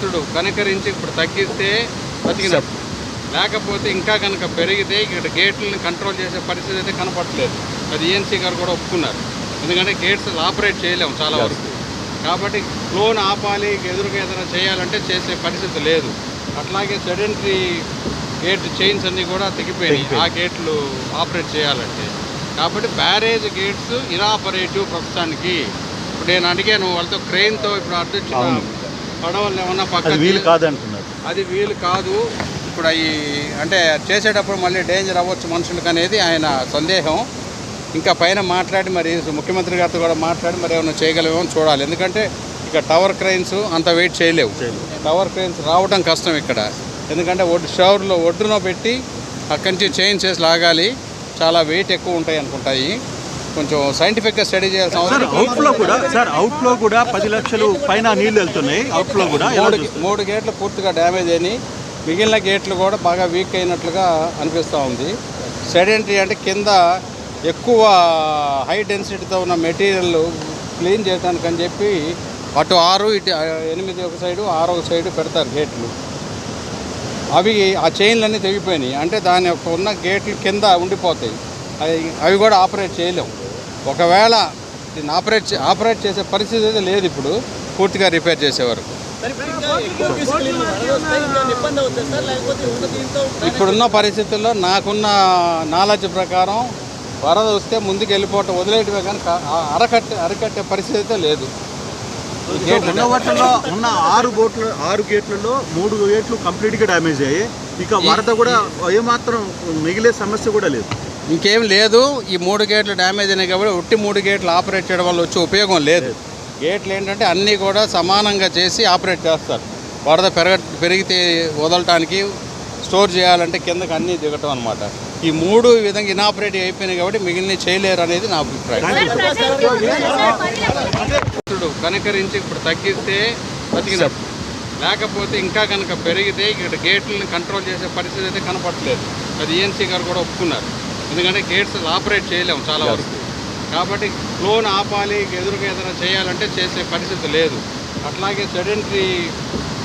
కృష్ణుడు కనికరించి ఇప్పుడు తగ్గిస్తే బతికినట్టు, లేకపోతే ఇంకా కనుక పెరిగితే ఇక్కడ గేట్లను కంట్రోల్ చేసే పరిస్థితి అయితే కనపడట్లేదు. అది ఈఎన్సీ గారు కూడా ఒప్పుకున్నారు. ఎందుకంటే గేట్స్ ఆపరేట్ చేయలేము చాలా వరకు. కాబట్టి ఫ్లోను ఆపాలి, ఎదురుగా ఏదైనా చేయాలంటే చేసే పరిస్థితి లేదు. అట్లాగే సెడెంటరీ గేట్ చైన్స్ అన్నీ కూడా తెగిపోయినాయి ఆ గేట్లు ఆపరేట్ చేయాలంటే. కాబట్టి బ్యారేజ్ గేట్స్ ఇనాపరేటివ్ ప్రస్తుతానికి. ఇప్పుడు నేను అడిగాను వాళ్ళతో, క్రెయిన్తో ఇప్పుడు అడ్డొచ్చిన పడవలు ఏమన్నా పక్కన వీలు కాదంటున్నారు. అది వీలు కాదు. ఇప్పుడు అవి అంటే చేసేటప్పుడు మళ్ళీ డేంజర్ అవ్వచ్చు మనుషులకు అనేది ఆయన సందేహం. ఇంకా పైన మాట్లాడి మరి ముఖ్యమంత్రి గారితో కూడా మాట్లాడి మరి ఏమైనా చేయగలమేమో చూడాలి. ఎందుకంటే ఇక టవర్ క్రెయిన్స్ అంత వెయిట్ చేయలేవు. టవర్ క్రెయిన్స్ రావడం కష్టం ఇక్కడ. ఎందుకంటే షవర్లో ఒడ్డున పెట్టి అక్కడి నుంచి చైన్ చేసి లాగాలి. చాలా వెయిట్ ఎక్కువ ఉంటాయి అనుకుంటాయి. కొంచెం సైంటిఫిక్గా స్టడీ చేయాల్సిన అవసరం. అవుట్లో కూడా 10 లక్షలు పైన నీళ్ళు వెళ్తున్నాయి. అవుట్లో కూడా 3 గేట్లు పూర్తిగా డ్యామేజ్ అయినాయి. మిగిలిన గేట్లు కూడా బాగా వీక్ అయినట్లుగా అనిపిస్తూ ఉంది. సెడెంటరీ అంటే కింద ఎక్కువ హై డెన్సిటీతో ఉన్న మెటీరియల్ క్లీన్ చేయడానికి అని చెప్పి అటు 6 ఇటు 8 ఒక సైడు 6 ఒక సైడు పెడతారు గేట్లు. అవి ఆ చైన్లన్నీ తెగిపోయినాయి. అంటే దాని యొక్క ఉన్న గేట్లు కింద ఉండిపోతాయి. అవి కూడా ఆపరేట్ చేయలేము. ఒకవేళ దీన్ని ఆపరేట్ చేసే పరిస్థితి అయితే లేదు ఇప్పుడు, పూర్తిగా రిపేర్ చేసే వరకు. ఇప్పుడున్న పరిస్థితుల్లో నాకున్న నాలెడ్జ్ ప్రకారం వరద వస్తే ముందుకు వెళ్ళిపోవటం వదిలేయటమే కానీ అరికట్టే పరిస్థితి అయితే లేదు. ఉన్న 6 గేట్లలో 3 గేట్లు కంప్లీట్గా డ్యామేజ్ అయ్యాయి. ఇక వరద కూడా ఏమాత్రం మిగిలే సమస్య కూడా లేదు. ఇంకేం లేదు. ఈ 3 గేట్లు డ్యామేజ్ అయినాయి కాబట్టి ఒట్టి 3 గేట్లు ఆపరేట్ చేయడం వల్ల వచ్చే ఉపయోగం లేదు. గేట్లు ఏంటంటే అన్నీ కూడా సమానంగా చేసి ఆపరేట్ చేస్తారు. వరద పెరిగితే వదలటానికి, స్టోర్ చేయాలంటే కిందకి అన్నీ దిగటం అనమాట. ఈ 3 ఈ విధంగా ఇనాపరేటివ్ అయిపోయినాయి కాబట్టి మిగిలిన చేయలేరు అనేది నా అభిప్రాయం. కృష్ణుడు కనికరించి ఇప్పుడు తగ్గిస్తే బతికినట్టు, లేకపోతే ఇంకా కనుక పెరిగితే ఇక్కడ గేట్లను కంట్రోల్ చేసే పరిస్థితి అయితే కనపడట్లేదు. అది ఈఎన్సీ గారు కూడా ఒప్పుకున్నారు. ఎందుకంటే గేట్స్ ఆపరేట్ చేయలేము చాలా వరకు. కాబట్టి ఫ్లోను ఆపాలి, ఎదురుగా ఏదైనా చేయాలంటే చేసే పరిస్థితి లేదు. అట్లాగే సెడెంటరీ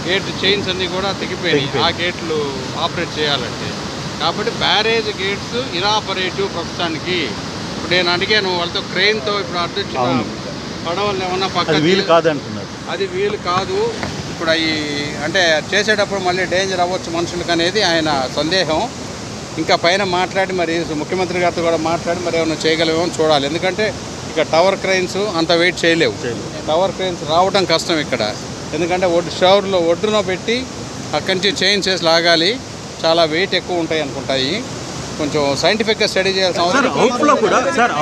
గేట్ చైన్స్ అన్నీ కూడా తెగిపోయినాయి ఆ గేట్లు ఆపరేట్ చేయాలంటే. కాబట్టి బ్యారేజ్ గేట్స్ ఇనాపరేటివ్ ప్రస్తుతానికి. ఇప్పుడు నేను అడిగాను వాళ్ళతో, క్రెయిన్తో ఇప్పుడు అడ్డొచ్చిన పడవలు ఏమన్నా పక్కన వీలు కాదంటున్నారు. అది వీలు కాదు. ఇప్పుడు అవి అంటే చేసేటప్పుడు మళ్ళీ డేంజర్ అవ్వచ్చు మనుషులకు అనేది ఆయన సందేహం. ఇంకా పైన మాట్లాడి మరి ముఖ్యమంత్రి గారితో కూడా మాట్లాడి మరి ఏమైనా చేయగలమేమో చూడాలి. ఎందుకంటే ఇక టవర్ క్రెయిన్స్ అంత వెయిట్ చేయలేవు. టవర్ క్రెయిన్స్ రావడం కష్టం ఇక్కడ. ఎందుకంటే షవర్లో ఒడ్డున పెట్టి అక్కడి నుంచి చైన్ చేసి లాగాలి. చాలా వెయిట్ ఎక్కువ ఉంటాయి అనుకుంటాయి. కొంచెం సైంటిఫిక్గా స్టడీ చేయాల్సిన అవసరం.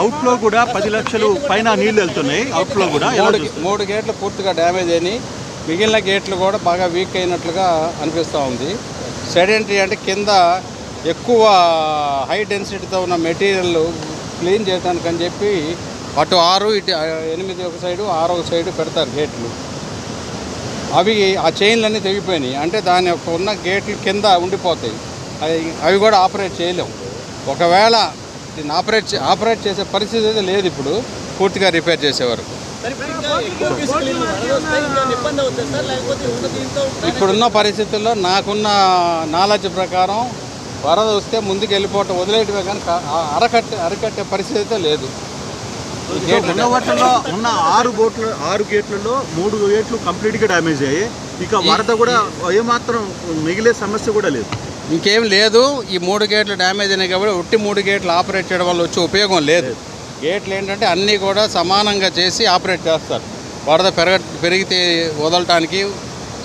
అవుట్లో కూడా 10 లక్షలు పైన నీళ్ళు వెళ్తున్నాయి. అవుట్లో కూడా 3 గేట్లు పూర్తిగా డ్యామేజ్ అయినాయి. మిగిలిన గేట్లు కూడా బాగా వీక్ అయినట్లుగా అనిపిస్తూ ఉంది. సెడెంటరీ అంటే కింద ఎక్కువ హై డెన్సిటీతో ఉన్న మెటీరియల్ క్లీన్ చేయడానికి అని చెప్పి అటు 6 ఇటు 8 ఒక సైడు 6 ఒక సైడు పెడతారు గేట్లు. అవి ఆ చైన్లన్నీ తెగిపోయినాయి. అంటే దాని యొక్క ఉన్న గేట్లు కింద ఉండిపోతాయి. అవి కూడా ఆపరేట్ చేయలేము. ఒకవేళ దీన్ని ఆపరేట్ చేసే పరిస్థితి అయితే లేదు ఇప్పుడు, పూర్తిగా రిపేర్ చేసే వరకు. ఇప్పుడున్న పరిస్థితుల్లో నాకున్న నాలెడ్జ్ ప్రకారం వరద వస్తే ముందుకు వెళ్ళిపోవటం వదిలేయటమే కానీ అరికట్టే పరిస్థితి అయితే లేదు. ఉన్న 6 గేట్లలో 3 గేట్లు కంప్లీట్గా డ్యామేజ్ అయ్యాయి. ఇక వరద కూడా ఏమాత్రం మిగిలే సమస్య కూడా లేదు. ఇంకేం లేదు. ఈ 3 గేట్లు డ్యామేజ్ అయినాయి కాబట్టి ఒట్టి 3 గేట్లు ఆపరేట్ చేయడం వల్ల వచ్చే ఉపయోగం లేదు. గేట్లు ఏంటంటే అన్నీ కూడా సమానంగా చేసి ఆపరేట్ చేస్తారు. వరద పెరిగితే వదలటానికి,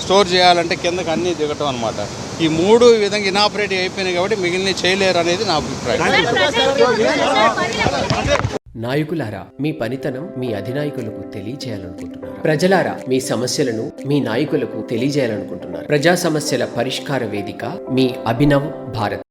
స్టోర్ చేయాలంటే కిందకి అన్నీ దిగటం అనమాట. ఈ 3 ఈ విధంగా ఇనాపరేటివ్ అయిపోయినాయి కాబట్టి మిగిలిన చేయలేరు అనేది నా అభిప్రాయం. నాయకులారా, మీ పనితనం మీ అధినాయకులకు తెలియజేయాలనుకుంటున్నారు. ప్రజలారా, మీ సమస్యలను మీ నాయకులకు తెలియజేయాలనుకుంటున్నారు. ప్రజా సమస్యల పరిష్కార వేదిక మీ అభినవ్ భారత్.